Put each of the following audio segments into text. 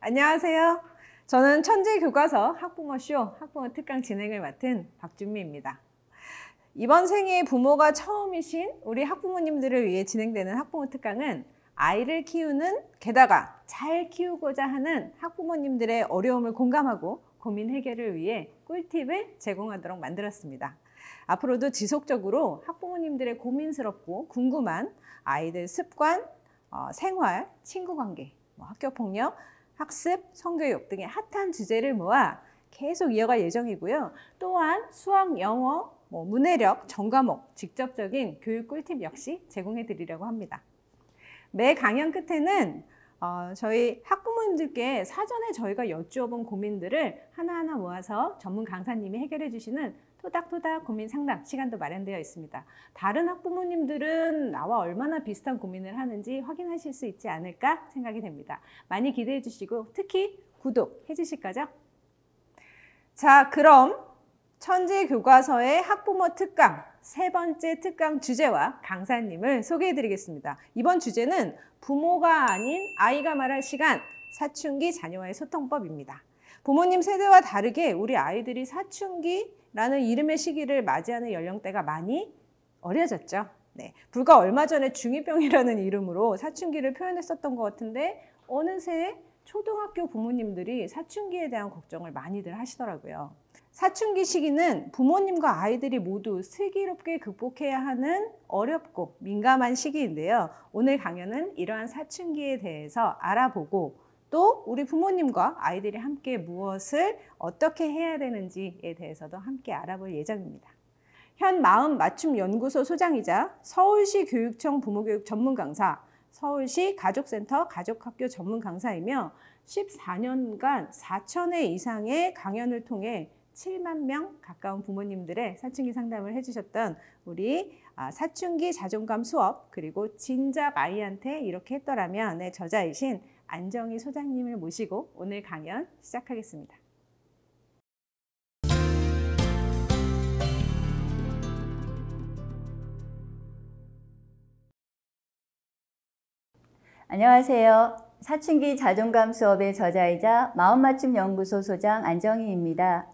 안녕하세요. 저는 천재교과서 학부모쇼 학부모 특강 진행을 맡은 박준미입니다. 이번 생에 부모가 처음이신 우리 학부모님들을 위해 진행되는 학부모 특강은 아이를 키우는, 게다가 잘 키우고자 하는 학부모님들의 어려움을 공감하고 고민 해결을 위해 꿀팁을 제공하도록 만들었습니다. 앞으로도 지속적으로 학부모님들의 고민스럽고 궁금한 아이들 습관, 생활, 친구관계, 학교폭력, 학습, 성교육 등의 핫한 주제를 모아 계속 이어갈 예정이고요. 또한 수학, 영어, 문해력, 전과목, 직접적인 교육 꿀팁 역시 제공해 드리려고 합니다. 매 강연 끝에는 저희 학부모님들께 사전에 저희가 여쭈어본 고민들을 하나하나 모아서 전문 강사님이 해결해 주시는 토닥토닥 고민 상담 시간도 마련되어 있습니다. 다른 학부모님들은 나와 얼마나 비슷한 고민을 하는지 확인하실 수 있지 않을까 생각이 됩니다. 많이 기대해 주시고 특히 구독해 주실 거죠? 자, 그럼 천재교과서의 학부모 특강 세 번째 특강 주제와 강사님을 소개해 드리겠습니다. 이번 주제는 부모가 아닌 아이가 말할 시간, 사춘기 자녀와의 소통법입니다. 부모님 세대와 다르게 우리 아이들이 사춘기라는 이름의 시기를 맞이하는 연령대가 많이 어려졌죠. 네, 불과 얼마 전에 중2병이라는 이름으로 사춘기를 표현했었던 것 같은데 어느새 초등학교 부모님들이 사춘기에 대한 걱정을 많이들 하시더라고요. 사춘기 시기는 부모님과 아이들이 모두 슬기롭게 극복해야 하는 어렵고 민감한 시기인데요. 오늘 강연은 이러한 사춘기에 대해서 알아보고 또 우리 부모님과 아이들이 함께 무엇을 어떻게 해야 되는지에 대해서도 함께 알아볼 예정입니다. 현 마음맞춤연구소 소장이자 서울시 교육청 부모교육 전문 강사, 서울시 가족센터 가족학교 전문 강사이며 14년간 4,000회 이상의 강연을 통해 7만 명 가까운 부모님들의 사춘기 상담을 해주셨던 우리 사춘기 자존감 수업 그리고 진작 아이한테 이렇게 했더라면의 저자이신 안정희 소장님을 모시고 오늘 강연 시작하겠습니다. 안녕하세요. 사춘기 자존감 수업의 저자이자 마음맞춤연구소 소장 안정희입니다.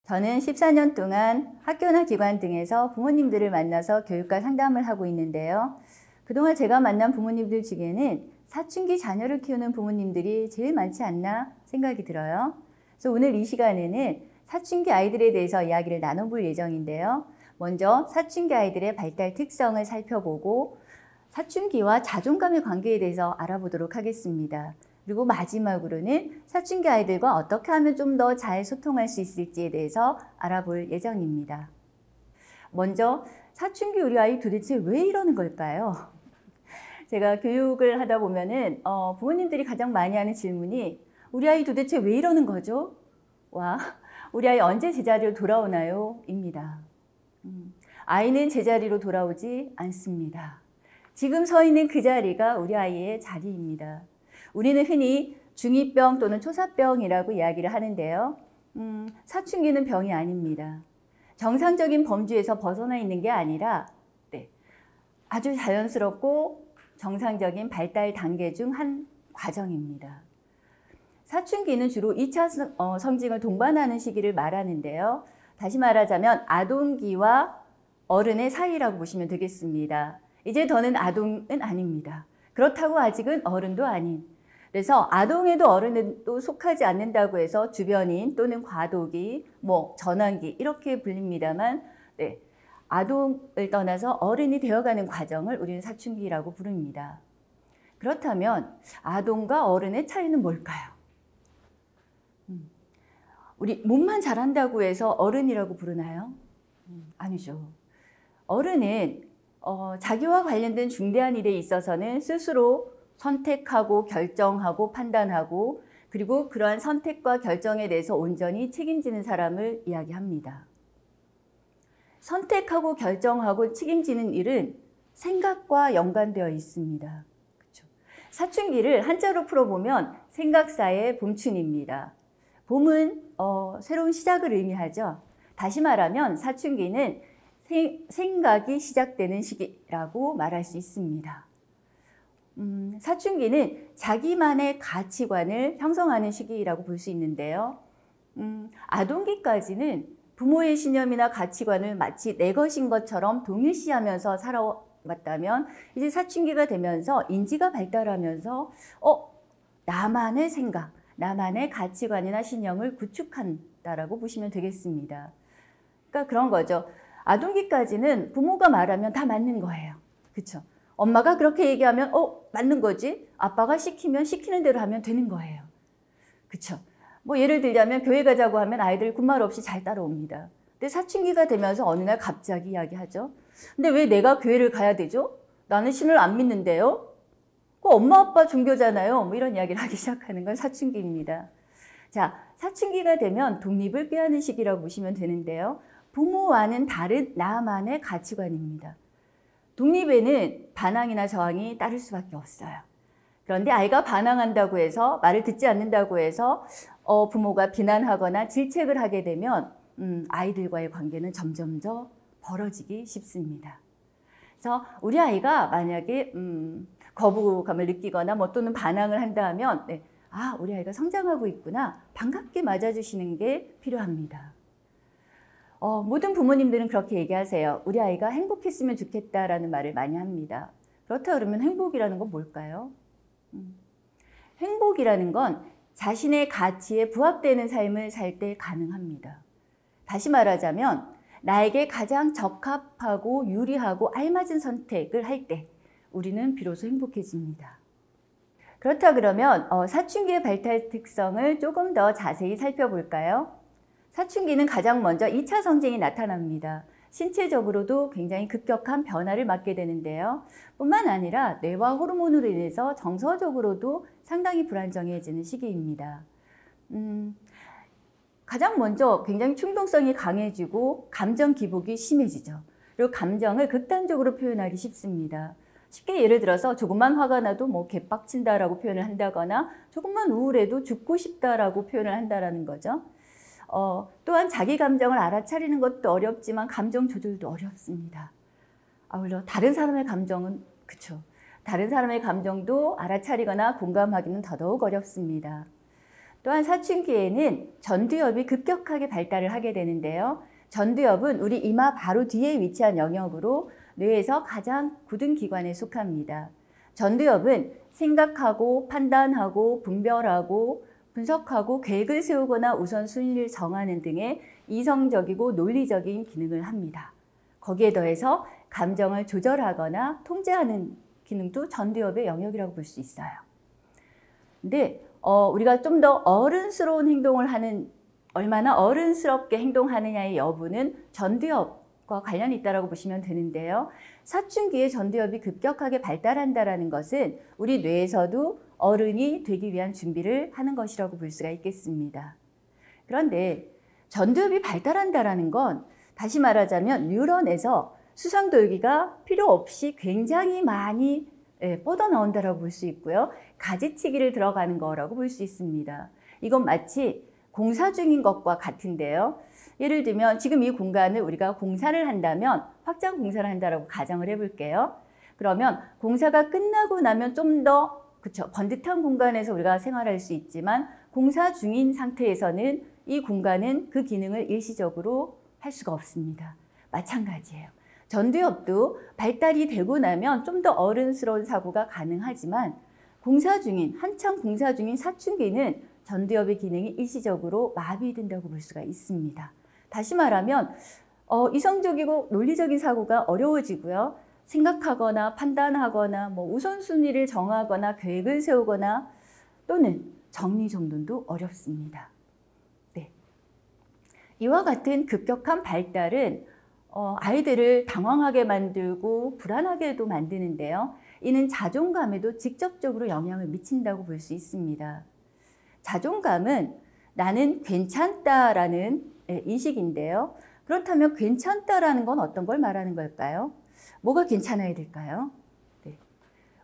저는 14년 동안 학교나 기관 등에서 부모님들을 만나서 교육과 상담을 하고 있는데요. 그동안 제가 만난 부모님들 중에는 사춘기 자녀를 키우는 부모님들이 제일 많지 않나 생각이 들어요. 그래서 오늘 이 시간에는 사춘기 아이들에 대해서 이야기를 나눠볼 예정인데요. 먼저 사춘기 아이들의 발달 특성을 살펴보고 사춘기와 자존감의 관계에 대해서 알아보도록 하겠습니다. 그리고 마지막으로는 사춘기 아이들과 어떻게 하면 좀 더 잘 소통할 수 있을지에 대해서 알아볼 예정입니다. 먼저 사춘기 우리 아이 도대체 왜 이러는 걸까요? 제가 교육을 하다 보면은 부모님들이 가장 많이 하는 질문이 우리 아이 도대체 왜 이러는 거죠? 와, 우리 아이 언제 제자리로 돌아오나요? 입니다. 아이는 제자리로 돌아오지 않습니다. 지금 서 있는 그 자리가 우리 아이의 자리입니다. 우리는 흔히 중2병 또는 초사병이라고 이야기를 하는데요. 사춘기는 병이 아닙니다. 정상적인 범주에서 벗어나 있는 게 아니라 아주 자연스럽고 정상적인 발달 단계 중 한 과정입니다. 사춘기는 주로 2차 성징을 동반하는 시기를 말하는데요. 다시 말하자면 아동기와 어른의 사이라고 보시면 되겠습니다. 이제 더는 아동은 아닙니다. 그렇다고 아직은 어른도 아닌. 그래서 아동에도 어른에도 속하지 않는다고 해서 주변인 또는 과도기, 전환기 이렇게 불립니다만 아동을 떠나서 어른이 되어가는 과정을 우리는 사춘기라고 부릅니다. 그렇다면 아동과 어른의 차이는 뭘까요? 우리 몸만 잘한다고 해서 어른이라고 부르나요? 아니죠. 어른은 자기와 관련된 중대한 일에 있어서는 스스로 선택하고 결정하고 판단하고 그리고 그러한 선택과 결정에 대해서 온전히 책임지는 사람을 이야기합니다. 선택하고 결정하고 책임지는 일은 생각과 연관되어 있습니다. 그렇죠? 사춘기를 한자로 풀어보면 생각사의 봄춘입니다. 봄은 새로운 시작을 의미하죠. 다시 말하면 사춘기는 생각이 시작되는 시기라고 말할 수 있습니다. 사춘기는 자기만의 가치관을 형성하는 시기라고 볼 수 있는데요. 아동기까지는 부모의 신념이나 가치관을 마치 내 것인 것처럼 동일시하면서 살아왔다면 이제 사춘기가 되면서 인지가 발달하면서 나만의 생각, 나만의 가치관이나 신념을 구축한다라고 보시면 되겠습니다. 그러니까 그런 거죠. 아동기까지는 부모가 말하면 다 맞는 거예요. 그렇죠? 엄마가 그렇게 얘기하면 맞는 거지. 아빠가 시키면 시키는 대로 하면 되는 거예요. 그렇죠? 뭐 예를 들자면 교회 가자고 하면 아이들 군말 없이 잘 따라옵니다. 근데 사춘기가 되면서 어느 날 갑자기 이야기하죠. 근데 왜 내가 교회를 가야 되죠? 나는 신을 안 믿는데요. 엄마 아빠 종교잖아요. 뭐 이런 이야기를 하기 시작하는 건 사춘기입니다. 자, 사춘기가 되면 독립을 꾀하는 시기라고 보시면 되는데요. 부모와는 다른 나만의 가치관입니다. 독립에는 반항이나 저항이 따를 수밖에 없어요. 그런데 아이가 반항한다고 해서 말을 듣지 않는다고 해서 부모가 비난하거나 질책을 하게 되면 아이들과의 관계는 점점 더 벌어지기 쉽습니다. 그래서 우리 아이가 만약에 거부감을 느끼거나 또는 반항을 한다 하면 우리 아이가 성장하고 있구나. 반갑게 맞아주시는 게 필요합니다. 모든 부모님들은 그렇게 얘기하세요. 우리 아이가 행복했으면 좋겠다라는 말을 많이 합니다. 그렇다 그러면 행복이라는 건 뭘까요? 행복이라는 건 자신의 가치에 부합되는 삶을 살 때 가능합니다. 다시 말하자면 나에게 가장 적합하고 유리하고 알맞은 선택을 할 때 우리는 비로소 행복해집니다. 그렇다 그러면 사춘기의 발달 특성을 조금 더 자세히 살펴볼까요? 사춘기는 가장 먼저 2차 성징이 나타납니다. 신체적으로도 굉장히 급격한 변화를 맞게 되는데요. 뿐만 아니라 뇌와 호르몬으로 인해서 정서적으로도 상당히 불안정해지는 시기입니다. 가장 먼저 굉장히 충동성이 강해지고 감정 기복이 심해지죠. 그리고 감정을 극단적으로 표현하기 쉽습니다. 쉽게 예를 들어서 조금만 화가 나도 개빡친다라고 표현을 한다거나 조금만 우울해도 죽고 싶다라고 표현을 한다라는 거죠. 또한 자기 감정을 알아차리는 것도 어렵지만 감정 조절도 어렵습니다. 물론 다른 사람의 감정은 그쵸. 다른 사람의 감정도 알아차리거나 공감하기는 더더욱 어렵습니다. 또한 사춘기에는 전두엽이 급격하게 발달을 하게 되는데요. 전두엽은 우리 이마 바로 뒤에 위치한 영역으로 뇌에서 가장 굳은 기관에 속합니다. 전두엽은 생각하고 판단하고 분별하고 분석하고 계획을 세우거나 우선순위를 정하는 등의 이성적이고 논리적인 기능을 합니다. 거기에 더해서 감정을 조절하거나 통제하는 기능도 전두엽의 영역이라고 볼 수 있어요. 근데 우리가 좀 더 어른스러운 행동을 하는, 얼마나 어른스럽게 행동하느냐의 여부는 전두엽과 관련이 있다고 보시면 되는데요. 사춘기에 전두엽이 급격하게 발달한다는 것은 우리 뇌에서도 어른이 되기 위한 준비를 하는 것이라고 볼 수가 있겠습니다. 그런데 전두엽이 발달한다는 건 다시 말하자면 뉴런에서 수상돌기가 필요 없이 굉장히 많이 뻗어나온다고 볼 수 있고요. 가지치기를 들어가는 거라고 볼 수 있습니다. 이건 마치 공사 중인 것과 같은데요. 예를 들면 지금 이 공간을 우리가 공사를 한다면 확장 공사를 한다고 가정을 해볼게요. 그러면 공사가 끝나고 나면 좀 더 번듯한 공간에서 우리가 생활할 수 있지만 공사 중인 상태에서는 이 공간은 그 기능을 일시적으로 할 수가 없습니다. 마찬가지예요. 전두엽도 발달이 되고 나면 좀 더 어른스러운 사고가 가능하지만 한창 공사 중인 사춘기는 전두엽의 기능이 일시적으로 마비된다고 볼 수가 있습니다. 다시 말하면 이성적이고 논리적인 사고가 어려워지고요. 생각하거나 판단하거나 우선순위를 정하거나 계획을 세우거나 또는 정리정돈도 어렵습니다. 네. 이와 같은 급격한 발달은 아이들을 당황하게 만들고 불안하게도 만드는데요. 이는 자존감에도 직접적으로 영향을 미친다고 볼 수 있습니다. 자존감은 나는 괜찮다라는 인식인데요. 그렇다면 괜찮다라는 건 어떤 걸 말하는 걸까요? 뭐가 괜찮아야 될까요? 네.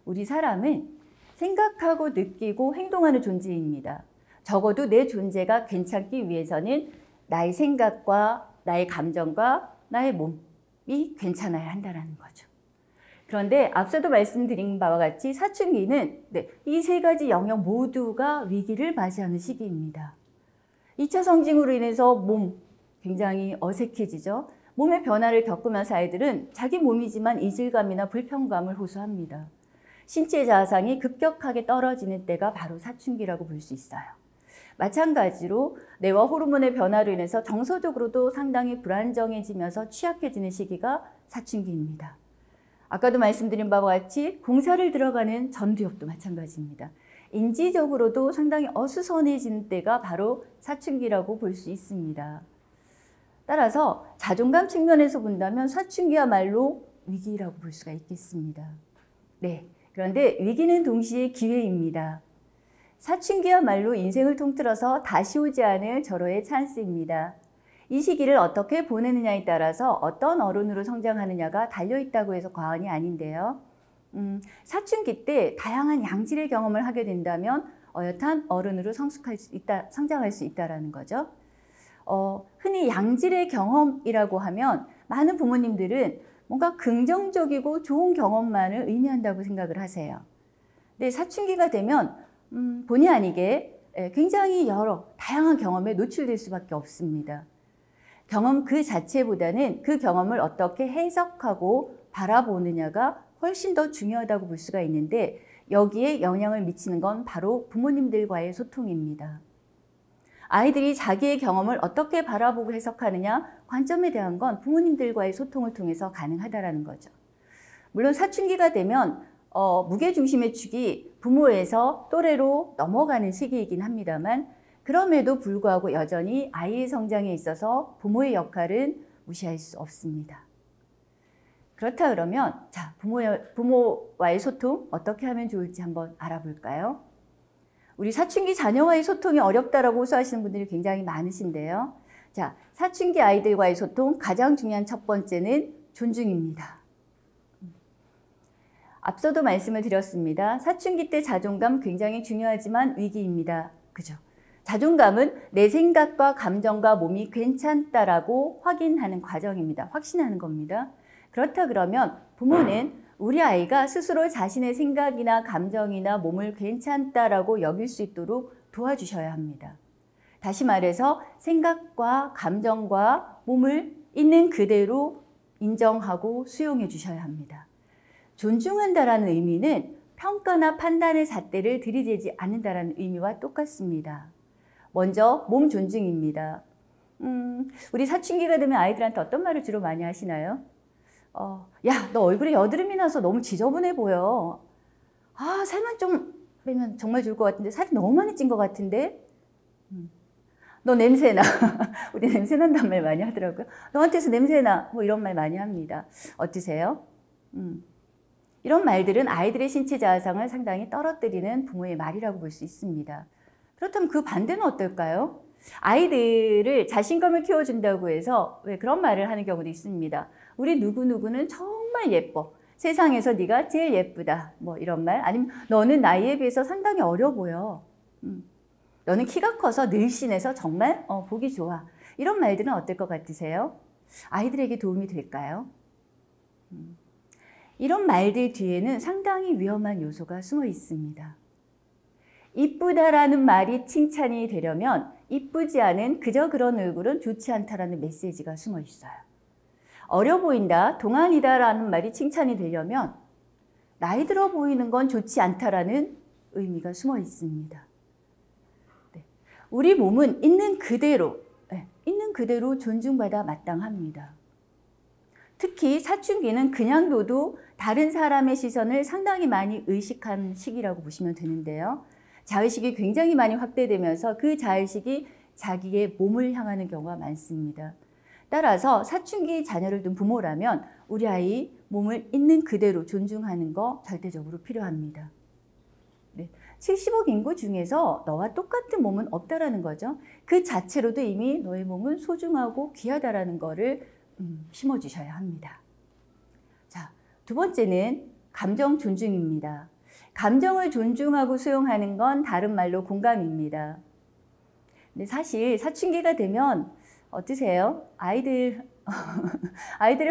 우리 사람은 생각하고 느끼고 행동하는 존재입니다. 적어도 내 존재가 괜찮기 위해서는 나의 생각과 나의 감정과 나의 몸이 괜찮아야 한다는 거죠. 그런데 앞서도 말씀드린 바와 같이 사춘기는 이 세 가지 영역 모두가 위기를 맞이하는 시기입니다. 2차 성징으로 인해서 몸 굉장히 어색해지죠. 몸의 변화를 겪으면서 아이들은 자기 몸이지만 이질감이나 불편감을 호소합니다. 신체 자상이 급격하게 떨어지는 때가 바로 사춘기라고 볼 수 있어요. 마찬가지로 뇌와 호르몬의 변화로 인해서 정서적으로도 상당히 불안정해지면서 취약해지는 시기가 사춘기입니다. 아까도 말씀드린 바와 같이 공사를 들어가는 전두엽도 마찬가지입니다. 인지적으로도 상당히 어수선해지는 때가 바로 사춘기라고 볼 수 있습니다. 따라서 자존감 측면에서 본다면 사춘기야말로 위기라고 볼 수가 있겠습니다. 네, 그런데 위기는 동시에 기회입니다. 사춘기야말로 인생을 통틀어서 다시 오지 않을 절호의 찬스입니다. 이 시기를 어떻게 보내느냐에 따라서 어떤 어른으로 성장하느냐가 달려있다고 해서 과언이 아닌데요. 사춘기 때 다양한 양질의 경험을 하게 된다면 어엿한 어른으로 성장할 수 있다는 거죠. 흔히 양질의 경험이라고 하면 많은 부모님들은 뭔가 긍정적이고 좋은 경험만을 의미한다고 생각을 하세요. 근데 사춘기가 되면 본의 아니게 굉장히 여러 다양한 경험에 노출될 수밖에 없습니다. 경험 그 자체보다는 그 경험을 어떻게 해석하고 바라보느냐가 훨씬 더 중요하다고 볼 수가 있는데 여기에 영향을 미치는 건 바로 부모님들과의 소통입니다. 아이들이 자기의 경험을 어떻게 바라보고 해석하느냐 관점에 대한 건 부모님들과의 소통을 통해서 가능하다는 거죠. 물론 사춘기가 되면 무게중심의 축이 부모에서 또래로 넘어가는 시기이긴 합니다만 그럼에도 불구하고 여전히 아이의 성장에 있어서 부모의 역할은 무시할 수 없습니다. 그렇다 그러면 자, 부모와의 소통 어떻게 하면 좋을지 한번 알아볼까요? 우리 사춘기 자녀와의 소통이 어렵다라고 호소하시는 분들이 굉장히 많으신데요. 자, 사춘기 아이들과의 소통 가장 중요한 첫 번째는 존중입니다. 앞서도 말씀을 드렸습니다. 사춘기 때 자존감 굉장히 중요하지만 위기입니다. 그죠? 자존감은 내 생각과 감정과 몸이 괜찮다라고 확인하는 과정입니다. 확신하는 겁니다. 그렇다 그러면 부모는 우리 아이가 스스로 자신의 생각이나 감정이나 몸을 괜찮다라고 여길 수 있도록 도와주셔야 합니다. 다시 말해서 생각과 감정과 몸을 있는 그대로 인정하고 수용해 주셔야 합니다. 존중한다라는 의미는 평가나 판단의 잣대를 들이대지 않는다라는 의미와 똑같습니다. 먼저 몸 존중입니다. 우리 사춘기가 되면 아이들한테 어떤 말을 주로 많이 하시나요? 야, 너 얼굴에 여드름이 나서 너무 지저분해 보여. 아, 살만 좀 빼면 정말 좋을 것 같은데 살이 너무 많이 찐 것 같은데? 너 냄새나. 우리 냄새난다는 말 많이 하더라고요. 너한테서 냄새나. 뭐 이런 말 많이 합니다. 어떠세요? 이런 말들은 아이들의 신체 자아상을 상당히 떨어뜨리는 부모의 말이라고 볼 수 있습니다. 그렇다면 그 반대는 어떨까요? 아이들을 자신감을 키워준다고 해서 왜 그런 말을 하는 경우도 있습니다. 우리 누구누구는 정말 예뻐. 세상에서 네가 제일 예쁘다. 뭐 이런 말. 아니면 너는 나이에 비해서 상당히 어려 보여. 너는 키가 커서 늘씬해서 정말 보기 좋아. 이런 말들은 어떨 것 같으세요? 아이들에게 도움이 될까요? 이런 말들 뒤에는 상당히 위험한 요소가 숨어 있습니다. 이쁘다라는 말이 칭찬이 되려면 이쁘지 않은 그저 그런 얼굴은 좋지 않다라는 메시지가 숨어 있어요. 어려 보인다, 동안이다라는 말이 칭찬이 되려면 나이 들어 보이는 건 좋지 않다라는 의미가 숨어 있습니다. 네. 우리 몸은 있는 그대로 존중받아 마땅합니다. 특히 사춘기는 그냥 둬도 다른 사람의 시선을 상당히 많이 의식한 시기라고 보시면 되는데요. 자의식이 굉장히 많이 확대되면서 그 자의식이 자기의 몸을 향하는 경우가 많습니다. 따라서 사춘기 자녀를 둔 부모라면 우리 아이 몸을 있는 그대로 존중하는 거 절대적으로 필요합니다. 네. 70억 인구 중에서 너와 똑같은 몸은 없다라는 거죠. 그 자체로도 이미 너의 몸은 소중하고 귀하다라는 거를 심어주셔야 합니다. 자, 두 번째는 감정 존중입니다. 감정을 존중하고 수용하는 건 다른 말로 공감입니다. 근데 사실 사춘기가 되면 어떠세요? 아이들의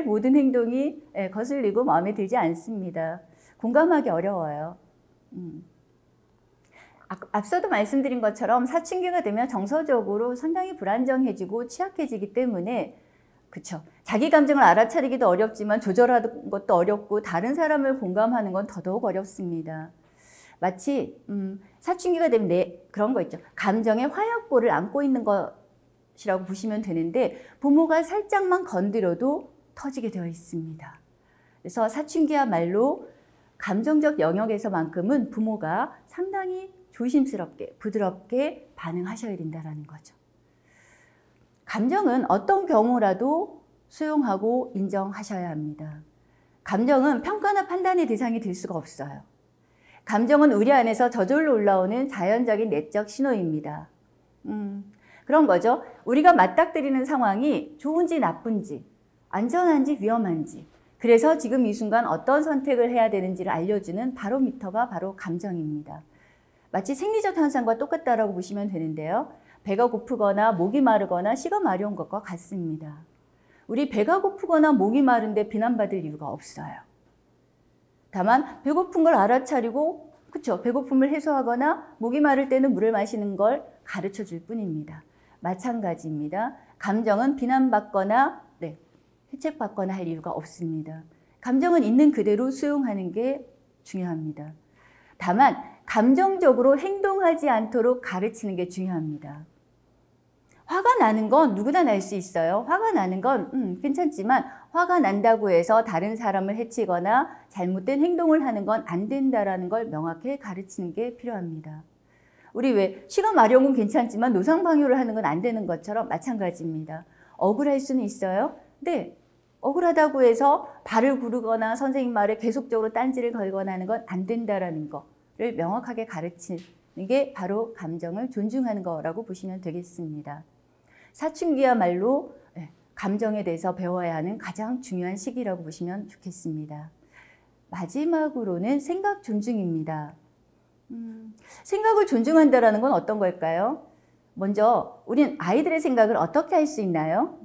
모든 행동이 거슬리고 마음에 들지 않습니다. 공감하기 어려워요. 앞서도 말씀드린 것처럼 사춘기가 되면 정서적으로 상당히 불안정해지고 취약해지기 때문에 그쵸. 자기 감정을 알아차리기도 어렵지만 조절하는 것도 어렵고 다른 사람을 공감하는 건 더더욱 어렵습니다. 마치 사춘기가 되면 그런 거 있죠. 감정의 화약고를 안고 있는 것이라고 보시면 되는데 부모가 살짝만 건드려도 터지게 되어 있습니다. 그래서 사춘기야말로 감정적 영역에서만큼은 부모가 상당히 조심스럽게 부드럽게 반응하셔야 된다는 거죠. 감정은 어떤 경우라도 수용하고 인정하셔야 합니다. 감정은 평가나 판단의 대상이 될 수가 없어요. 감정은 우리 안에서 저절로 올라오는 자연적인 내적 신호입니다. 그런 거죠. 우리가 맞닥뜨리는 상황이 좋은지 나쁜지, 안전한지 위험한지, 그래서 지금 이 순간 어떤 선택을 해야 되는지를 알려주는 바로미터가 바로 감정입니다. 마치 생리적 현상과 똑같다라고 보시면 되는데요. 배가 고프거나 목이 마르거나 식어 마려운 것과 같습니다. 우리 배가 고프거나 목이 마른데 비난받을 이유가 없어요. 다만 배고픈 걸 알아차리고 그쵸? 배고픔을 해소하거나 목이 마를 때는 물을 마시는 걸 가르쳐 줄 뿐입니다. 마찬가지입니다. 감정은 비난받거나 혜택받거나 할 이유가 없습니다. 감정은 있는 그대로 수용하는 게 중요합니다. 다만 감정적으로 행동하지 않도록 가르치는 게 중요합니다. 화가 나는 건 누구나 날 수 있어요. 화가 나는 건 괜찮지만 화가 난다고 해서 다른 사람을 해치거나 잘못된 행동을 하는 건 안 된다라는 걸 명확히 가르치는 게 필요합니다. 우리 왜 시간 마려운 괜찮지만 노상방뇨를 하는 건 안 되는 것처럼 마찬가지입니다. 억울할 수는 있어요. 네, 억울하다고 해서 발을 구르거나 선생님 말에 계속적으로 딴지를 걸거나 하는 건 안 된다라는 거를 명확하게 가르치는 게 바로 감정을 존중하는 거라고 보시면 되겠습니다. 사춘기야말로 감정에 대해서 배워야 하는 가장 중요한 시기라고 보시면 좋겠습니다. 마지막으로는 생각 존중입니다. 생각을 존중한다는 건 어떤 걸까요? 먼저 우린 아이들의 생각을 어떻게 할 수 있나요?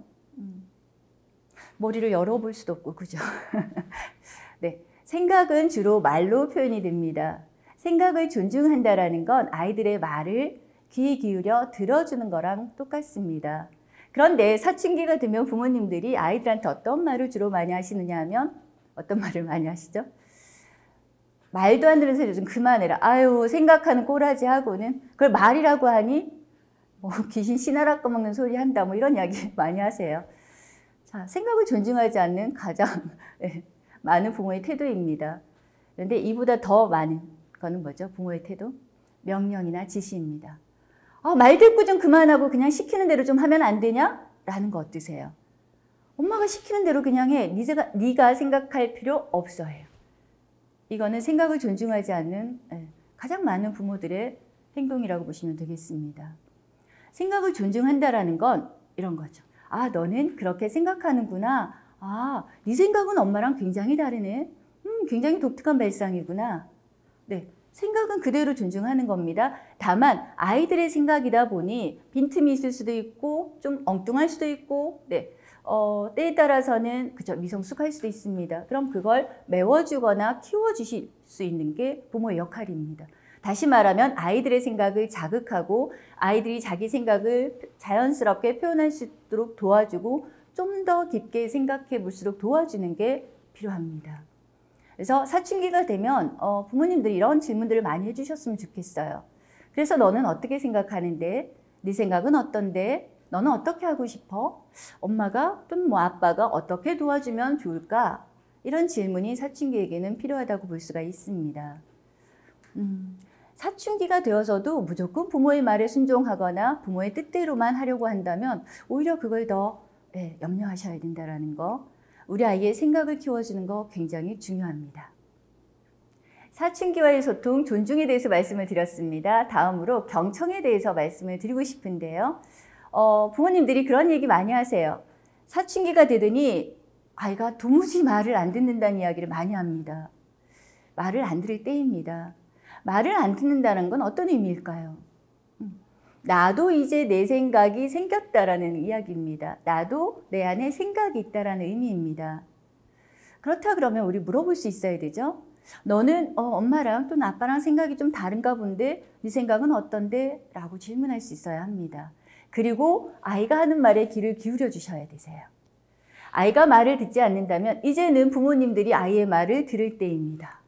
머리를 열어볼 수도 없고 그죠? 네, 생각은 주로 말로 표현이 됩니다. 생각을 존중한다는 건 아이들의 말을 귀 기울여 들어주는 거랑 똑같습니다. 그런데 사춘기가 되면 부모님들이 아이들한테 어떤 말을 주로 많이 하시느냐 하면 어떤 말을 많이 하시죠? 말도 안 되는 소리 좀 그만해라. 아유 생각하는 꼬라지 하고는 그걸 말이라고 하니 뭐 귀신 씨나라 꺼먹는 소리 한다 뭐 이런 이야기 많이 하세요. 자, 생각을 존중하지 않는 가장 많은 부모의 태도입니다. 그런데 이보다 더 많은 거는 뭐죠? 부모의 태도? 명령이나 지시입니다. 말 듣고 좀 그만하고 그냥 시키는 대로 좀 하면 안 되냐? 라는 거 어떠세요? 엄마가 시키는 대로 그냥 해. 네가 생각할 필요 없어요. 이거는 생각을 존중하지 않는 가장 많은 부모들의 행동이라고 보시면 되겠습니다. 생각을 존중한다라는 건 이런 거죠. 아, 너는 그렇게 생각하는구나. 아, 네 생각은 엄마랑 굉장히 다르네. 굉장히 독특한 발상이구나. 네, 생각은 그대로 존중하는 겁니다. 다만 아이들의 생각이다 보니 빈틈이 있을 수도 있고 좀 엉뚱할 수도 있고 때에 따라서는 그죠, 미성숙할 수도 있습니다. 그럼 그걸 메워주거나 키워주실 수 있는 게 부모의 역할입니다. 다시 말하면 아이들의 생각을 자극하고 아이들이 자기 생각을 자연스럽게 표현할 수 있도록 도와주고 좀 더 깊게 생각해 볼수록 도와주는 게 필요합니다. 그래서 사춘기가 되면 부모님들이 이런 질문들을 많이 해주셨으면 좋겠어요. 그래서 너는 어떻게 생각하는데? 네 생각은 어떤데? 너는 어떻게 하고 싶어? 엄마가 또는 뭐 아빠가 어떻게 도와주면 좋을까? 이런 질문이 사춘기에게는 필요하다고 볼 수가 있습니다. 사춘기가 되어서도 무조건 부모의 말에 순종하거나 부모의 뜻대로만 하려고 한다면 오히려 그걸 더 염려하셔야 된다는 거. 우리 아이의 생각을 키워주는 거 굉장히 중요합니다. 사춘기와의 소통, 존중에 대해서 말씀을 드렸습니다. 다음으로 경청에 대해서 말씀을 드리고 싶은데요. 부모님들이 그런 얘기 많이 하세요. 사춘기가 되더니 아이가 도무지 말을 안 듣는다는 이야기를 많이 합니다. 말을 안 들을 때입니다. 말을 안 듣는다는 건 어떤 의미일까요? 나도 이제 내 생각이 생겼다라는 이야기입니다. 나도 내 안에 생각이 있다라는 의미입니다. 그렇다 그러면 우리 물어볼 수 있어야 되죠. 너는 엄마랑 또는 아빠랑 생각이 좀 다른가 본데 네 생각은 어떤데? 라고 질문할 수 있어야 합니다. 그리고 아이가 하는 말에 귀를 기울여 주셔야 되세요. 아이가 말을 듣지 않는다면 이제는 부모님들이 아이의 말을 들을 때입니다.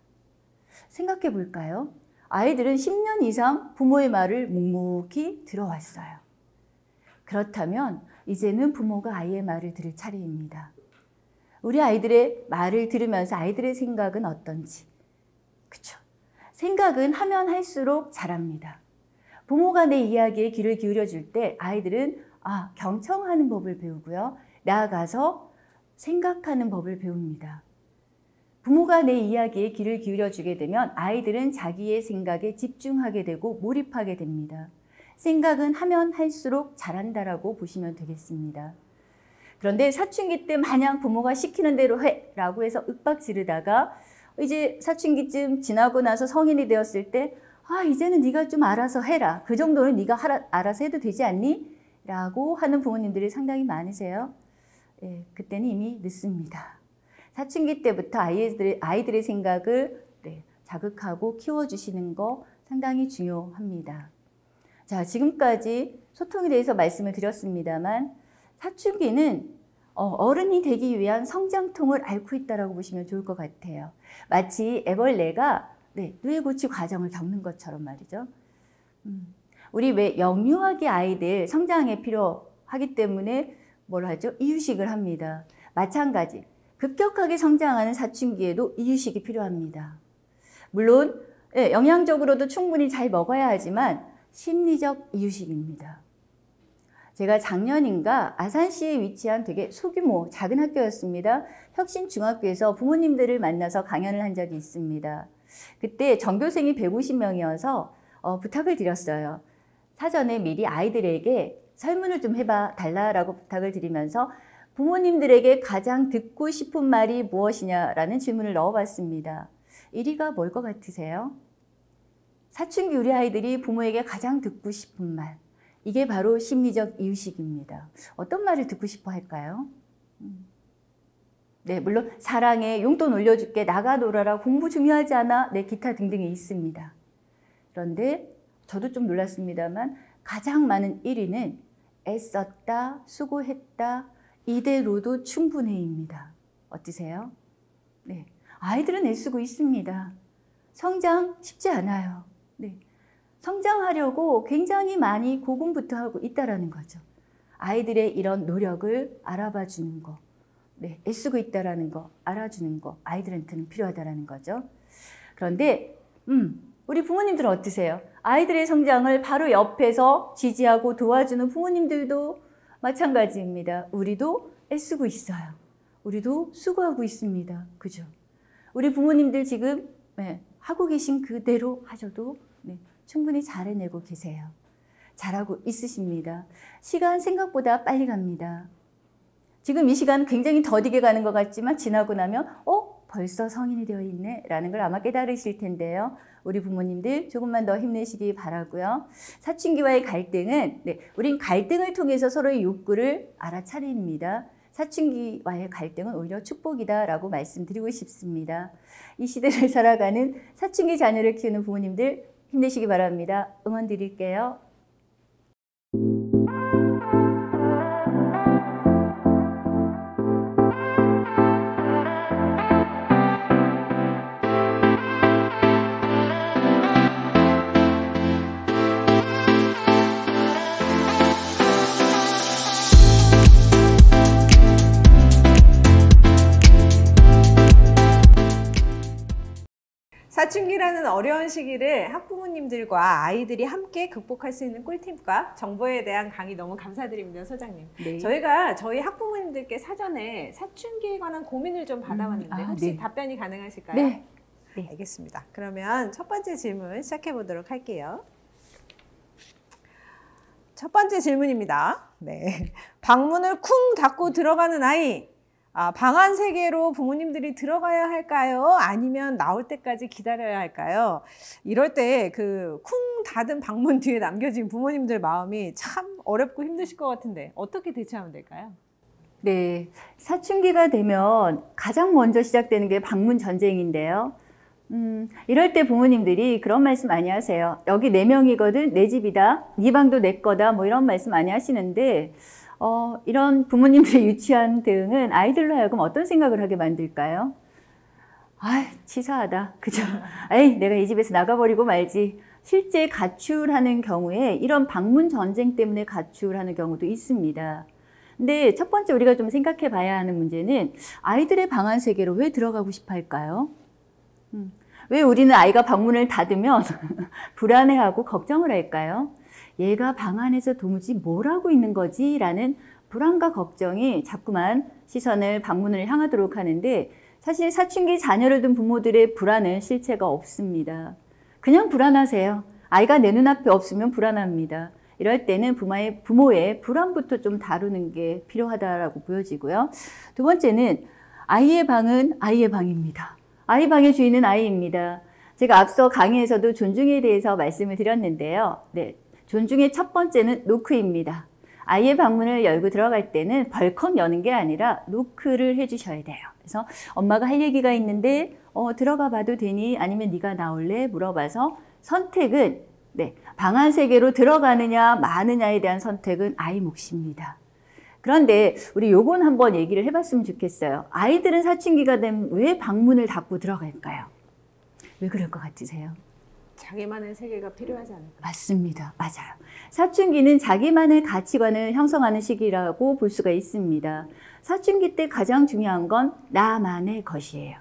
생각해 볼까요? 아이들은 10년 이상 부모의 말을 묵묵히 들어왔어요. 그렇다면 이제는 부모가 아이의 말을 들을 차례입니다. 우리 아이들의 말을 들으면서 아이들의 생각은 어떤지. 그쵸? 생각은 하면 할수록 잘합니다. 부모가 내 이야기에 귀를 기울여 줄 때 아이들은 경청하는 법을 배우고요. 나아가서 생각하는 법을 배웁니다. 부모가 내 이야기에 귀를 기울여 주게 되면 아이들은 자기의 생각에 집중하게 되고 몰입하게 됩니다. 생각은 하면 할수록 잘한다라고 보시면 되겠습니다. 그런데 사춘기 때 마냥 부모가 시키는 대로 해라고 해서 윽박 지르다가 이제 사춘기쯤 지나고 나서 성인이 되었을 때 이제는 네가 좀 알아서 해라. 그 정도는 네가 알아서 해도 되지 않니? 라고 하는 부모님들이 상당히 많으세요. 그때는 이미 늦습니다. 사춘기 때부터 아이들의 생각을 자극하고 키워주시는 거 상당히 중요합니다. 자, 지금까지 소통에 대해서 말씀을 드렸습니다만 사춘기는 어른이 되기 위한 성장통을 앓고 있다고 보시면 좋을 것 같아요. 마치 애벌레가 뇌고치 과정을 겪는 것처럼 말이죠. 우리 왜 영유아기 아이들 성장에 필요하기 때문에 뭘 하죠? 이유식을 합니다. 마찬가지. 급격하게 성장하는 사춘기에도 이유식이 필요합니다. 물론 영양적으로도 충분히 잘 먹어야 하지만 심리적 이유식입니다. 제가 작년인가 아산시에 위치한 되게 소규모 작은 학교였습니다. 혁신중학교에서 부모님들을 만나서 강연을 한 적이 있습니다. 그때 전교생이 150명이어서 부탁을 드렸어요. 사전에 미리 아이들에게 설문을 좀 해봐 달라라고 부탁을 드리면서 부모님들에게 가장 듣고 싶은 말이 무엇이냐라는 질문을 넣어봤습니다. 1위가 뭘 것 같으세요? 사춘기 우리 아이들이 부모에게 가장 듣고 싶은 말. 이게 바로 심리적 이유식입니다. 어떤 말을 듣고 싶어 할까요? 물론 사랑해, 용돈 올려줄게, 나가 놀아라, 공부 중요하지 않아, 기타 등등이 있습니다. 그런데 저도 좀 놀랐습니다만 가장 많은 1위는 애썼다, 수고했다, 이대로도 충분해입니다. 어떠세요? 아이들은 애쓰고 있습니다. 성장 쉽지 않아요. 성장하려고 굉장히 많이 고군부터 하고 있다라는 거죠. 아이들의 이런 노력을 알아봐 주는 거, 애쓰고 있다라는 거, 알아주는 거, 아이들한테는 필요하다라는 거죠. 그런데 우리 부모님들은 어떠세요? 아이들의 성장을 바로 옆에서 지지하고 도와주는 부모님들도 마찬가지입니다. 우리도 애쓰고 있어요. 우리도 수고하고 있습니다. 그죠? 우리 부모님들 지금 하고 계신 그대로 하셔도 충분히 잘 해내고 계세요. 잘하고 있으십니다. 시간 생각보다 빨리 갑니다. 지금 이 시간 굉장히 더디게 가는 것 같지만 지나고 나면 벌써 성인이 되어 있네 라는 걸 아마 깨달으실 텐데요. 우리 부모님들 조금만 더 힘내시기 바라고요. 사춘기와의 갈등은 우린 갈등을 통해서 서로의 욕구를 알아차립니다. 사춘기와의 갈등은 오히려 축복이다라고 말씀드리고 싶습니다. 이 시대를 살아가는 사춘기 자녀를 키우는 부모님들 힘내시기 바랍니다. 응원 드릴게요. 사춘기라는 어려운 시기를 학부모님들과 아이들이 함께 극복할 수 있는 꿀팁과 정보에 대한 강의 너무 감사드립니다, 소장님. 저희가 저희 학부모님들께 사전에 사춘기에 관한 고민을 좀 받아왔는데 혹시 답변이 가능하실까요? 네. 알겠습니다. 그러면 첫 번째 질문 시작해 보도록 할게요. 첫 번째 질문입니다. 방문을 쿵 닫고 들어가는 아이. 방한 세계로 부모님들이 들어가야 할까요? 아니면 나올 때까지 기다려야 할까요? 이럴 때 그 쿵 닫은 방문 뒤에 남겨진 부모님들 마음이 참 어렵고 힘드실 것 같은데 어떻게 대처하면 될까요? 네, 사춘기가 되면 가장 먼저 시작되는 게 방문 전쟁인데요. 이럴 때 부모님들이 그런 말씀 많이 하세요. 여기 4명이거든, 내 집이다, 네 방도 내 거다, 뭐 이런 말씀 많이 하시는데 이런 부모님들의 유치한 대응은 아이들로 하여금 어떤 생각을 하게 만들까요? 아, 치사하다. 그죠? 에이, 내가 이 집에서 나가버리고 말지. 실제 가출하는 경우에 이런 방문 전쟁 때문에 가출하는 경우도 있습니다. 근데 첫 번째 우리가 좀 생각해 봐야 하는 문제는 아이들의 방한 세계로 왜 들어가고 싶어 할까요? 왜 우리는 아이가 방문을 닫으면 불안해하고 걱정을 할까요? 얘가 방 안에서 도무지 뭘 하고 있는 거지? 라는 불안과 걱정이 자꾸만 시선을 방문을 향하도록 하는데 사실 사춘기 자녀를 둔 부모들의 불안은 실체가 없습니다. 그냥 불안하세요. 아이가 내 눈앞에 없으면 불안합니다. 이럴 때는 부모의 불안부터 좀 다루는 게 필요하다라고 보여지고요. 두 번째는 아이의 방은 아이의 방입니다. 아이 방의 주인은 아이입니다. 제가 앞서 강의에서도 존중에 대해서 말씀을 드렸는데요. 네, 존중의 첫 번째는 노크입니다. 아이의 방문을 열고 들어갈 때는 벌컥 여는 게 아니라 노크를 해주셔야 돼요. 그래서 엄마가 할 얘기가 있는데 들어가 봐도 되니? 아니면 네가 나올래? 물어봐서 선택은 방한 세계로 들어가느냐 마느냐에 대한 선택은 아이 몫입니다. 그런데 우리 요건 한번 얘기를 해봤으면 좋겠어요. 아이들은 사춘기가 되면 왜 방문을 닫고 들어갈까요? 왜 그럴 것 같으세요? 자기만의 세계가 필요하지 않을까? 맞습니다. 맞아요. 사춘기는 자기만의 가치관을 형성하는 시기라고 볼 수가 있습니다. 사춘기 때 가장 중요한 건 나만의 것이에요.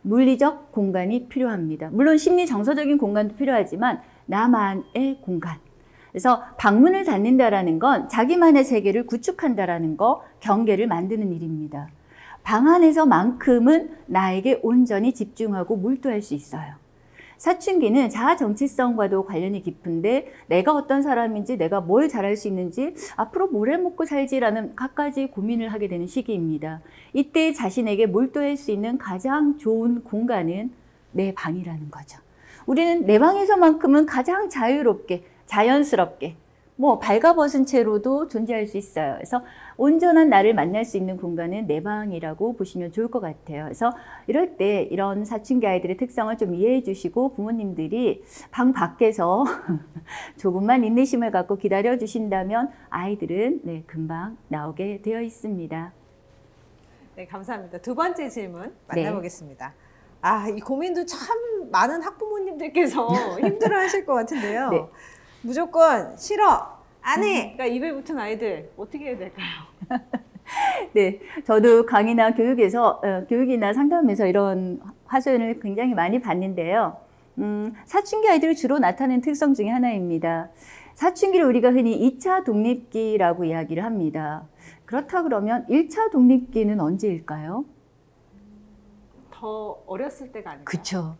물리적 공간이 필요합니다. 물론 심리 정서적인 공간도 필요하지만 나만의 공간. 그래서 방문을 닫는다라는 건 자기만의 세계를 구축한다라는 거, 경계를 만드는 일입니다. 방 안에서만큼은 나에게 온전히 집중하고 몰두할 수 있어요. 사춘기는 자아 정체성과도 관련이 깊은데 내가 어떤 사람인지, 내가 뭘 잘할 수 있는지, 앞으로 뭘 해먹고 살지라는 갖가지 고민을 하게 되는 시기입니다. 이때 자신에게 몰두할 수 있는 가장 좋은 공간은 내 방이라는 거죠. 우리는 내 방에서만큼은 가장 자유롭게, 자연스럽게, 발가벗은 채로도 존재할 수 있어요. 그래서 온전한 나를 만날 수 있는 공간은 내 방이라고 보시면 좋을 것 같아요. 그래서 이럴 때 이런 사춘기 아이들의 특성을 좀 이해해 주시고 부모님들이 방 밖에서 조금만 인내심을 갖고 기다려 주신다면 아이들은 금방 나오게 되어 있습니다. 네, 감사합니다. 두 번째 질문 만나보겠습니다. 이 고민도 참 많은 학부모님들께서 힘들어 하실 것 같은데요. 네. 무조건 싫어, 안 해! 그러니까 입에 붙은 아이들 어떻게 해야 될까요? 네, 저도 강의나 교육이나 상담에서 이런 하소연을 굉장히 많이 받는데요. 사춘기 아이들이 주로 나타내는 특성 중에 하나입니다. 사춘기를 우리가 흔히 2차 독립기라고 이야기를 합니다. 그렇다 그러면 1차 독립기는 언제일까요? 더 어렸을 때가 아닐까요? 그렇죠.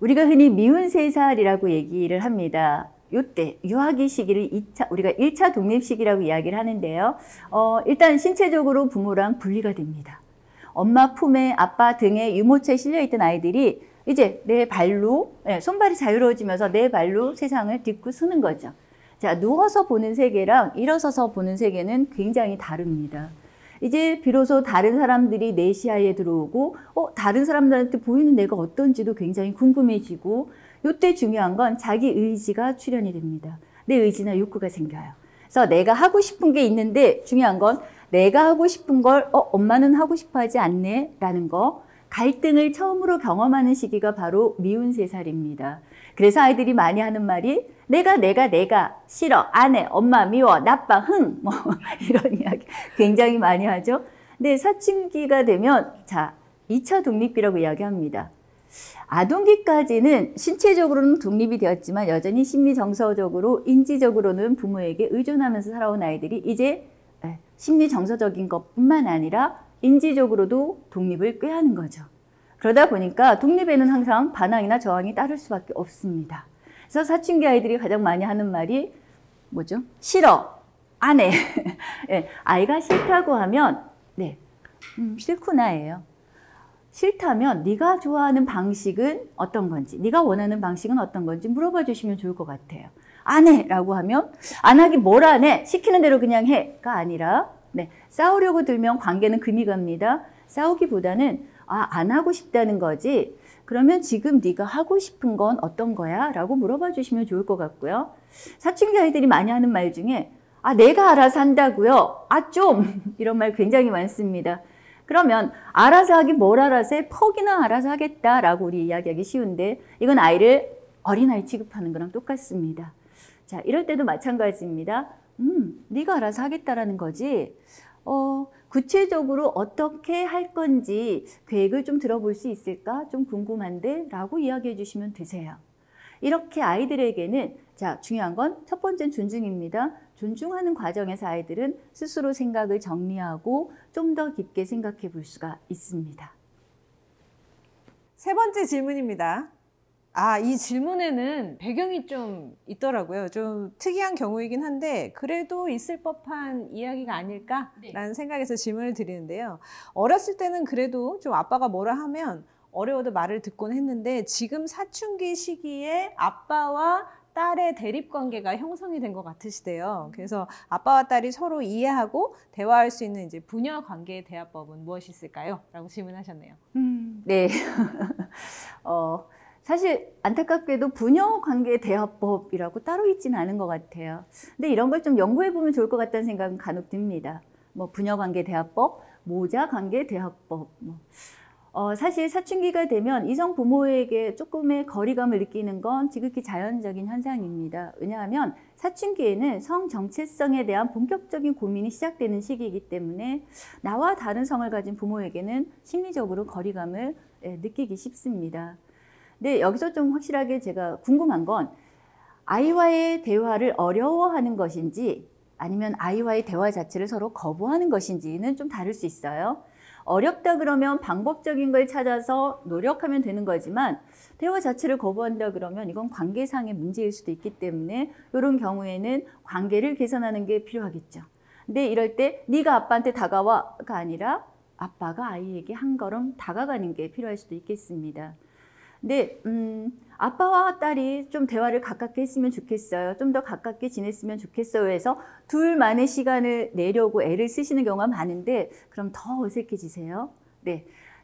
우리가 흔히 미운 3살이라고 얘기를 합니다. 요때 유아기 시기를 우리가 1차 독립 시기라고 이야기를 하는데요. 일단 신체적으로 부모랑 분리가 됩니다. 엄마 품에 아빠 등에 유모차에 실려있던 아이들이 이제 내 발로, 손발이 자유로워지면서 내 발로 세상을 딛고 서는 거죠. 자, 누워서 보는 세계랑 일어서서 보는 세계는 굉장히 다릅니다. 이제 비로소 다른 사람들이 내 시야에 들어오고 다른 사람들한테 보이는 내가 어떤지도 굉장히 궁금해지고 이때 중요한 건 자기 의지가 출현이 됩니다. 내 의지나 욕구가 생겨요. 그래서 내가 하고 싶은 게 있는데 중요한 건 내가 하고 싶은 걸 엄마는 하고 싶어 하지 않네 라는 거, 갈등을 처음으로 경험하는 시기가 바로 미운 3살입니다. 그래서 아이들이 많이 하는 말이 내가 싫어, 안 해, 엄마 미워, 나빠, 흥 이런 이야기 굉장히 많이 하죠. 근데 사춘기가 되면 2차 독립기라고 이야기합니다. 아동기까지는 신체적으로는 독립이 되었지만 여전히 심리 정서적으로, 인지적으로는 부모에게 의존하면서 살아온 아이들이 이제 심리 정서적인 것뿐만 아니라 인지적으로도 독립을 꾀하는 거죠. 그러다 보니까 독립에는 항상 반항이나 저항이 따를 수밖에 없습니다. 그래서 사춘기 아이들이 가장 많이 하는 말이 뭐죠? 싫어, 안 해. 아이가 싫다고 하면 싫구나예요. 싫다면 네가 좋아하는 방식은 어떤 건지, 네가 원하는 방식은 어떤 건지 물어봐 주시면 좋을 것 같아요. 안 해! 라고 하면 안 하기 뭘 안 해! 시키는 대로 그냥 해!가 아니라 싸우려고 들면 관계는 금이 갑니다. 싸우기보다는 안 하고 싶다는 거지. 그러면 지금 네가 하고 싶은 건 어떤 거야? 라고 물어봐 주시면 좋을 것 같고요. 사춘기 아이들이 많이 하는 말 중에 내가 알아서 한다고요? 좀! 이런 말 굉장히 많습니다. 그러면 알아서 하기 뭘 알아서 해? 퍽이나 알아서 하겠다라고 우리 이야기하기 쉬운데 이건 아이를 어린아이 취급하는 거랑 똑같습니다. 자, 이럴 때도 마찬가지입니다. 네가 알아서 하겠다라는 거지. 구체적으로 어떻게 할 건지 계획을 좀 들어볼 수 있을까? 좀 궁금한데? 라고 이야기해 주시면 되세요. 이렇게 아이들에게는 중요한 건 첫 번째는 존중입니다. 존중하는 과정에서 아이들은 스스로 생각을 정리하고 좀 더 깊게 생각해 볼 수가 있습니다. 세 번째 질문입니다. 이 질문에는 배경이 좀 있더라고요. 좀 특이한 경우이긴 한데 그래도 있을 법한 이야기가 아닐까라는 생각에서 질문을 드리는데요. 어렸을 때는 그래도 좀 아빠가 뭐라 하면 어려워도 말을 듣곤 했는데 지금 사춘기 시기에 아빠와 딸의 대립관계가 형성이 된 것 같으시대요. 그래서 아빠와 딸이 서로 이해하고 대화할 수 있는 이제 부녀관계 대화법은 무엇이 있을까요? 라고 질문하셨네요. 네. 사실 안타깝게도 부녀관계 대화법이라고 따로 있지는 않은 것 같아요. 근데 이런 걸 좀 연구해 보면 좋을 것 같다는 생각은 간혹 듭니다. 부녀관계 대화법, 모자관계 대화법. 사실 사춘기가 되면 이성 부모에게 조금의 거리감을 느끼는 건 지극히 자연적인 현상입니다. 왜냐하면 사춘기에는 성 정체성에 대한 본격적인 고민이 시작되는 시기이기 때문에 나와 다른 성을 가진 부모에게는 심리적으로 거리감을 느끼기 쉽습니다. 근데 여기서 좀 확실하게 제가 궁금한 건 아이와의 대화를 어려워하는 것인지 아니면 아이와의 대화 자체를 서로 거부하는 것인지는 좀 다를 수 있어요. 어렵다 그러면 방법적인 걸 찾아서 노력하면 되는 거지만 대화 자체를 거부한다 그러면 이건 관계상의 문제일 수도 있기 때문에 이런 경우에는 관계를 개선하는 게 필요하겠죠. 근데 이럴 때 네가 아빠한테 다가와가 아니라 아빠가 아이에게 한 걸음 다가가는 게 필요할 수도 있겠습니다. 근데 아빠와 딸이 좀 대화를 가깝게 했으면 좋겠어요. 좀 더 가깝게 지냈으면 좋겠어요 해서 둘만의 시간을 내려고 애를 쓰시는 경우가 많은데 그럼 더 어색해지세요.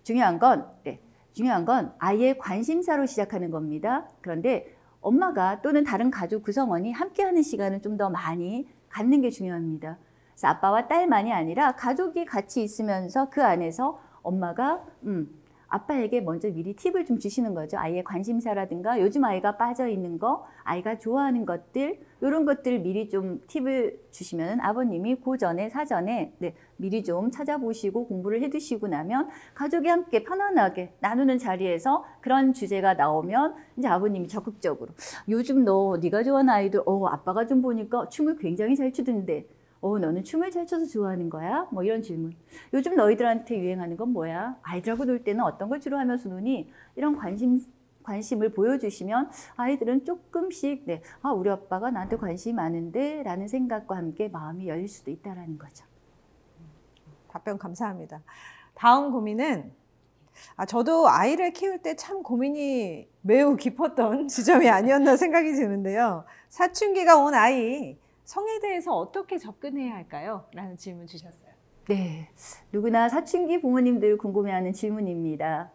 중요한 건 아이의 관심사로 시작하는 겁니다. 그런데 엄마가 또는 다른 가족 구성원이 함께하는 시간을 좀 더 많이 갖는 게 중요합니다. 그래서 아빠와 딸만이 아니라 가족이 같이 있으면서 그 안에서 엄마가 아빠에게 먼저 미리 팁을 좀 주시는 거죠. 아이의 관심사라든가 요즘 아이가 빠져 있는 거, 아이가 좋아하는 것들 이런 것들 미리 좀 팁을 주시면 아버님이 사전에 미리 좀 찾아보시고 공부를 해두시고 나면 가족이 함께 편안하게 나누는 자리에서 그런 주제가 나오면 이제 아버님이 적극적으로 요즘 네가 좋아하는 아이들 아빠가 좀 보니까 춤을 굉장히 잘 추던데 너는 춤을 잘 춰서 좋아하는 거야? 이런 질문. 요즘 너희들한테 유행하는 건 뭐야? 아이들하고 놀 때는 어떤 걸 주로 하면서 노니? 이런 관심을 보여주시면 아이들은 조금씩 우리 아빠가 나한테 관심이 많은데 라는 생각과 함께 마음이 열릴 수도 있다는 거죠. 답변 감사합니다. 다음 고민은 저도 아이를 키울 때 참 고민이 매우 깊었던 지점이 아니었나 생각이 드는데요. 사춘기가 온 아이 성에 대해서 어떻게 접근해야 할까요? 라는 질문 주셨어요. 네, 누구나 사춘기 부모님들 궁금해하는 질문입니다.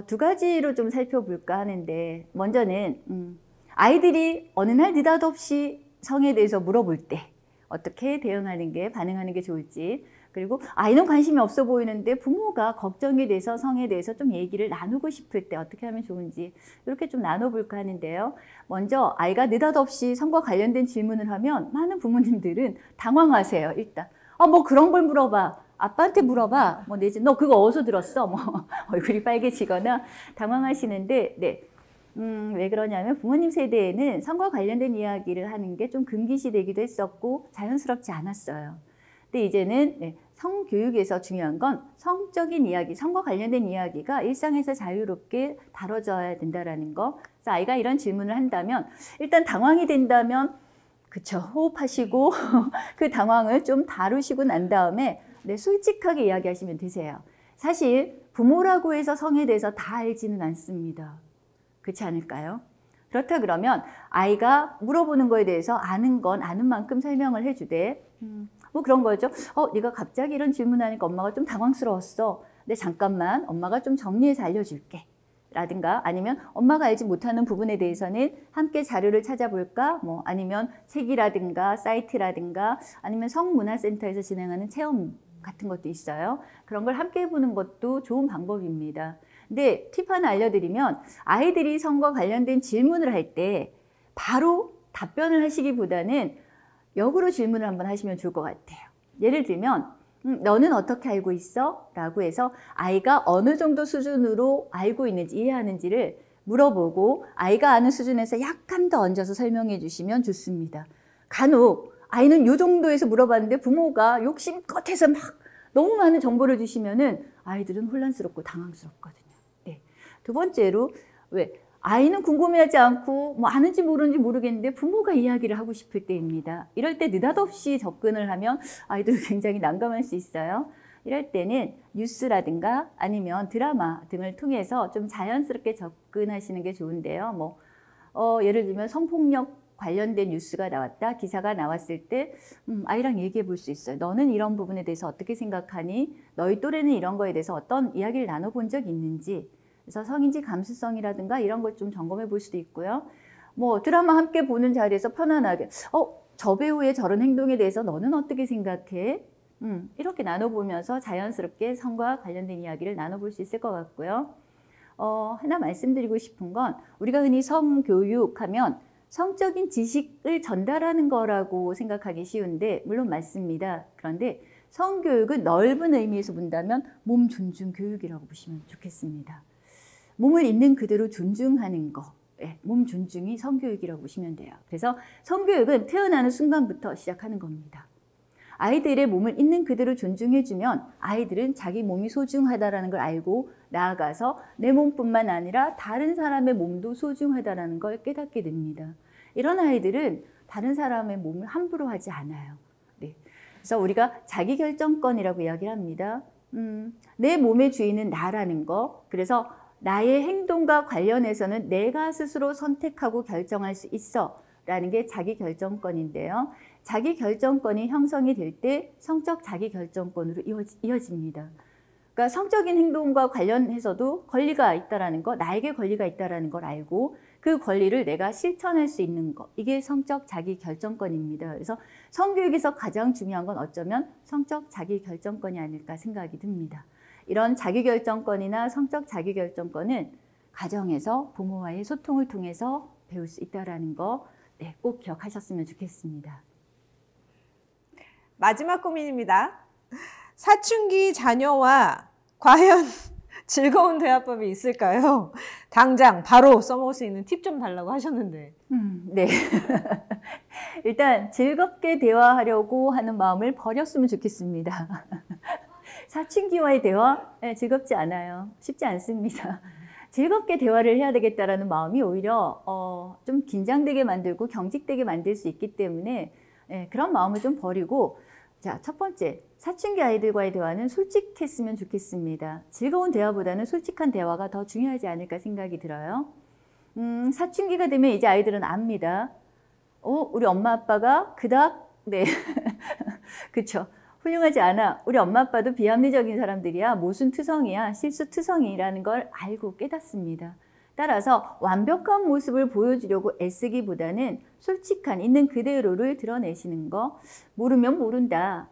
두 가지로 좀 살펴볼까 하는데 먼저는 아이들이 어느 날 느닷없이 성에 대해서 물어볼 때 어떻게 반응하는 게 좋을지 그리고 아이는 관심이 없어 보이는데 부모가 걱정이 돼서 성에 대해서 좀 얘기를 나누고 싶을 때 어떻게 하면 좋은지 이렇게 좀 나눠볼까 하는데요. 먼저 아이가 느닷없이 성과 관련된 질문을 하면 많은 부모님들은 당황하세요. 일단 그런 걸 물어봐. 아빠한테 물어봐. 내지 너 그거 어디서 들었어? 얼굴이 빨개지거나 당황하시는데 왜 그러냐면 부모님 세대에는 성과 관련된 이야기를 하는 게 좀 금기시되기도 했었고 자연스럽지 않았어요. 근데 이제는 성교육에서 중요한 건 성적인 이야기, 성과 관련된 이야기가 일상에서 자유롭게 다뤄져야 된다는 거. 그래서 아이가 이런 질문을 한다면 일단 당황이 된다면 그쵸, 호흡하시고 그 당황을 좀 다루시고 난 다음에 네, 솔직하게 이야기하시면 되세요. 사실 부모라고 해서 성에 대해서 다 알지는 않습니다. 그렇지 않을까요? 그렇다 그러면 아이가 물어보는 거에 대해서 아는 건 아는 만큼 설명을 해주되 뭐 그런 거죠. 네가 갑자기 이런 질문하니까 엄마가 좀 당황스러웠어. 근데 잠깐만 엄마가 좀 정리해서 알려줄게. 라든가 아니면 엄마가 알지 못하는 부분에 대해서는 함께 자료를 찾아볼까? 뭐 아니면 책이라든가 사이트라든가 아니면 성문화센터에서 진행하는 체험 같은 것도 있어요. 그런 걸 함께 해보는 것도 좋은 방법입니다. 근데 팁 하나 알려드리면 아이들이 성과 관련된 질문을 할 때 바로 답변을 하시기보다는 역으로 질문을 한번 하시면 좋을 것 같아요. 예를 들면 너는 어떻게 알고 있어? 라고 해서 아이가 어느 정도 수준으로 알고 있는지 이해하는지를 물어보고 아이가 아는 수준에서 약간 더 얹어서 설명해 주시면 좋습니다. 간혹 아이는 이 정도에서 물어봤는데 부모가 욕심껏 해서 막 너무 많은 정보를 주시면은 아이들은 혼란스럽고 당황스럽거든요. 네. 두 번째로 아이는 궁금해하지 않고 뭐 아는지 모르는지 모르겠는데 부모가 이야기를 하고 싶을 때입니다. 이럴 때 느닷없이 접근을 하면 아이들은 굉장히 난감할 수 있어요. 이럴 때는 뉴스라든가 아니면 드라마 등을 통해서 좀 자연스럽게 접근하시는 게 좋은데요. 뭐 예를 들면 성폭력 관련된 뉴스가 나왔다, 기사가 나왔을 때 아이랑 얘기해 볼 수 있어요. 너는 이런 부분에 대해서 어떻게 생각하니? 너희 또래는 이런 거에 대해서 어떤 이야기를 나눠본 적이 있는지? 그래서 성인지 감수성이라든가 이런 걸 좀 점검해 볼 수도 있고요. 뭐 드라마 함께 보는 자리에서 편안하게 저 배우의 저런 행동에 대해서 너는 어떻게 생각해? 이렇게 나눠보면서 자연스럽게 성과 관련된 이야기를 나눠볼 수 있을 것 같고요. 하나 말씀드리고 싶은 건 우리가 흔히 성교육하면 성적인 지식을 전달하는 거라고 생각하기 쉬운데 물론 맞습니다. 그런데 성교육은 넓은 의미에서 본다면 몸 존중 교육이라고 보시면 좋겠습니다. 몸을 있는 그대로 존중하는 거, 몸 존중이 성교육이라고 보시면 돼요. 그래서 성교육은 태어나는 순간부터 시작하는 겁니다. 아이들의 몸을 있는 그대로 존중해주면 아이들은 자기 몸이 소중하다는 걸 알고 나아가서 내 몸뿐만 아니라 다른 사람의 몸도 소중하다는 걸 깨닫게 됩니다. 이런 아이들은 다른 사람의 몸을 함부로 하지 않아요. 네. 그래서 우리가 자기결정권이라고 이야기를 합니다. 내 몸의 주인은 나라는 거. 그래서 나의 행동과 관련해서는 내가 스스로 선택하고 결정할 수 있어 라는 게 자기결정권인데요. 자기결정권이 형성이 될 때 성적 자기결정권으로 이어집니다. 그러니까 성적인 행동과 관련해서도 권리가 있다는 거, 나에게 권리가 있다는 걸 알고 그 권리를 내가 실천할 수 있는 거, 이게 성적 자기결정권입니다. 그래서 성교육에서 가장 중요한 건 어쩌면 성적 자기결정권이 아닐까 생각이 듭니다. 이런 자기결정권이나 성적 자기결정권은 가정에서 부모와의 소통을 통해서 배울 수 있다는 거 꼭 기억하셨으면 좋겠습니다. 마지막 고민입니다. 사춘기 자녀와 과연 즐거운 대화법이 있을까요? 당장 바로 써먹을 수 있는 팁 좀 달라고 하셨는데. 네. 일단 즐겁게 대화하려고 하는 마음을 버렸으면 좋겠습니다. 사춘기와의 대화? 즐겁지 않아요. 쉽지 않습니다. 즐겁게 대화를 해야 되겠다라는 마음이 오히려 좀 긴장되게 만들고 경직되게 만들 수 있기 때문에 그런 마음을 좀 버리고 자, 첫 번째, 사춘기 아이들과의 대화는 솔직했으면 좋겠습니다. 즐거운 대화보다는 솔직한 대화가 더 중요하지 않을까 생각이 들어요. 사춘기가 되면 이제 아이들은 압니다. 우리 엄마 아빠가 그닥 네, 그렇죠. 훌륭하지 않아. 우리 엄마 아빠도 비합리적인 사람들이야. 모순투성이야. 실수투성이라는 걸 알고 깨닫습니다. 따라서 완벽한 모습을 보여주려고 애쓰기보다는 솔직한 있는 그대로를 드러내시는 거. 모르면 모른다.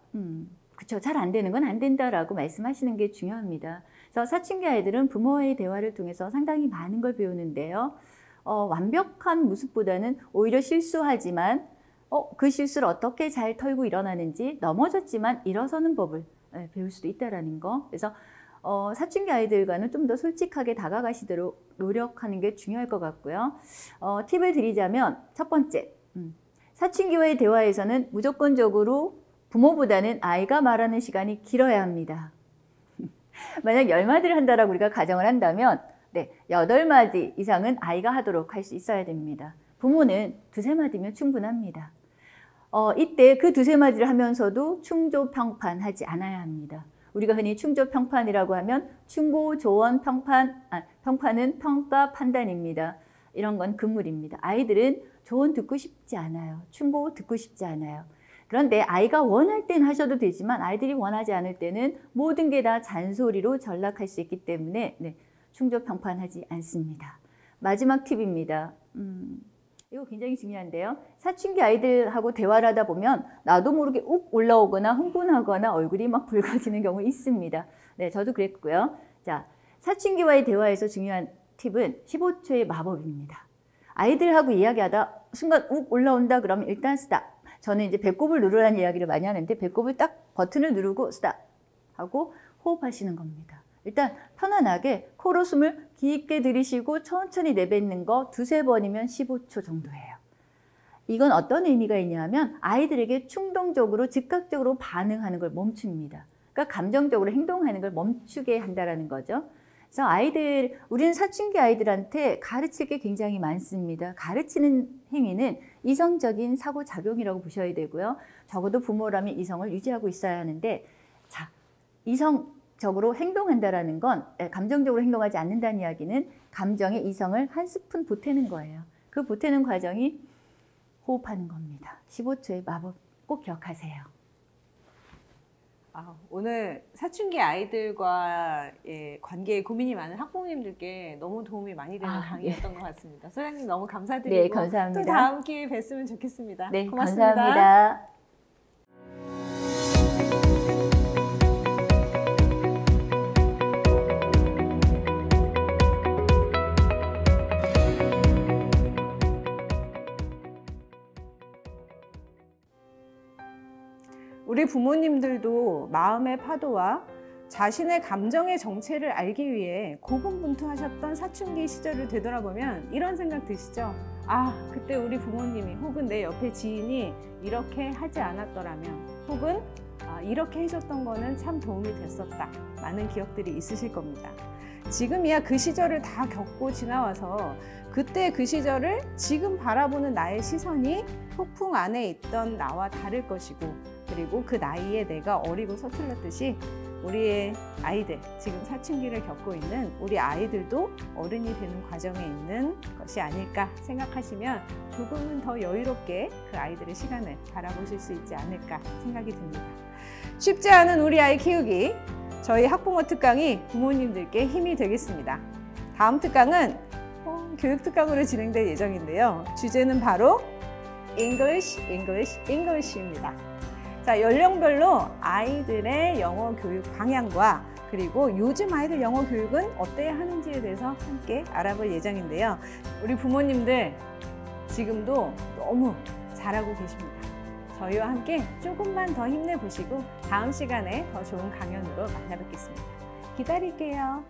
그쵸. 잘 안 되는 건 안 된다라고 말씀하시는 게 중요합니다. 그래서 사춘기 아이들은 부모와의 대화를 통해서 상당히 많은 걸 배우는데요. 완벽한 모습보다는 오히려 실수하지만 그 실수를 어떻게 잘 털고 일어나는지 넘어졌지만 일어서는 법을 배울 수도 있다는 거. 그래서 사춘기 아이들과는 좀 더 솔직하게 다가가시도록 노력하는 게 중요할 것 같고요. 팁을 드리자면 첫 번째, 사춘기와의 대화에서는 무조건적으로 부모보다는 아이가 말하는 시간이 길어야 합니다. 만약 10마디를 한다라고 우리가 가정을 한다면 8마디 이상은 아이가 하도록 할 수 있어야 됩니다. 부모는 2-3마디면 충분합니다. 이때 그 두세 마디를 하면서도 충조평판하지 않아야 합니다. 우리가 흔히 충조평판이라고 하면 충고, 조언, 평판은 평가, 판단입니다. 이런 건 금물입니다. 아이들은 조언 듣고 싶지 않아요. 충고 듣고 싶지 않아요. 그런데 아이가 원할 때는 하셔도 되지만 아이들이 원하지 않을 때는 모든 게 다 잔소리로 전락할 수 있기 때문에 충조평판하지 않습니다. 마지막 팁입니다. 이거 굉장히 중요한데요. 사춘기 아이들하고 대화를 하다 보면 나도 모르게 욱 올라오거나 흥분하거나 얼굴이 막 붉어지는 경우 있습니다. 네, 저도 그랬고요. 자, 사춘기와의 대화에서 중요한 팁은 15초의 마법입니다. 아이들하고 이야기하다 순간 욱 올라온다 그러면 일단 스탑. 저는 이제 배꼽을 누르라는 이야기를 많이 하는데 배꼽을 딱 버튼을 누르고 스탑 하고 호흡하시는 겁니다. 일단 편안하게 코로 숨을 깊게 들이쉬고 천천히 내뱉는 거 두세 번이면 15초 정도예요. 이건 어떤 의미가 있냐면 아이들에게 충동적으로 즉각적으로 반응하는 걸 멈춥니다. 그러니까 감정적으로 행동하는 걸 멈추게 한다는 거죠. 그래서 우리는 사춘기 아이들한테 가르칠 게 굉장히 많습니다. 가르치는 행위는 이성적인 사고작용이라고 보셔야 되고요. 적어도 부모라면 이성을 유지하고 있어야 하는데, 자, 이성적으로 행동한다라는 건, 감정적으로 행동하지 않는다는 이야기는 감정의 이성을 한 스푼 보태는 거예요. 그 보태는 과정이 호흡하는 겁니다. 15초의 마법 꼭 기억하세요. 오늘 사춘기 아이들과 관계에 고민이 많은 학부모님들께 너무 도움이 많이 되는 강의였던 것 같습니다. 소장님 너무 감사드리고 네, 감사합니다. 또 다음 기회에 뵀으면 좋겠습니다. 네, 고맙습니다. 감사합니다. 우리 부모님들도 마음의 파도와 자신의 감정의 정체를 알기 위해 고군분투하셨던 사춘기 시절을 되돌아보면 이런 생각 드시죠? 그때 우리 부모님이 혹은 내 옆에 지인이 이렇게 하지 않았더라면, 혹은 이렇게 해줬던 거는 참 도움이 됐었다. 많은 기억들이 있으실 겁니다. 지금이야 그 시절을 다 겪고 지나와서 그때 그 시절을 지금 바라보는 나의 시선이 폭풍 안에 있던 나와 다를 것이고, 그리고 그 나이에 내가 어리고 서툴렀듯이 우리의 아이들, 지금 사춘기를 겪고 있는 우리 아이들도 어른이 되는 과정에 있는 것이 아닐까 생각하시면 조금은 더 여유롭게 그 아이들의 시간을 바라보실 수 있지 않을까 생각이 듭니다. 쉽지 않은 우리 아이 키우기, 저희 학부모 특강이 부모님들께 힘이 되겠습니다. 다음 특강은 교육 특강으로 진행될 예정인데요. 주제는 바로 English, English, English입니다. 자, 연령별로 아이들의 영어 교육 방향과 그리고 요즘 아이들 영어 교육은 어때야 하는지에 대해서 함께 알아볼 예정인데요. 우리 부모님들 지금도 너무 잘하고 계십니다. 저희와 함께 조금만 더 힘내보시고 다음 시간에 더 좋은 강연으로 만나 뵙겠습니다. 기다릴게요.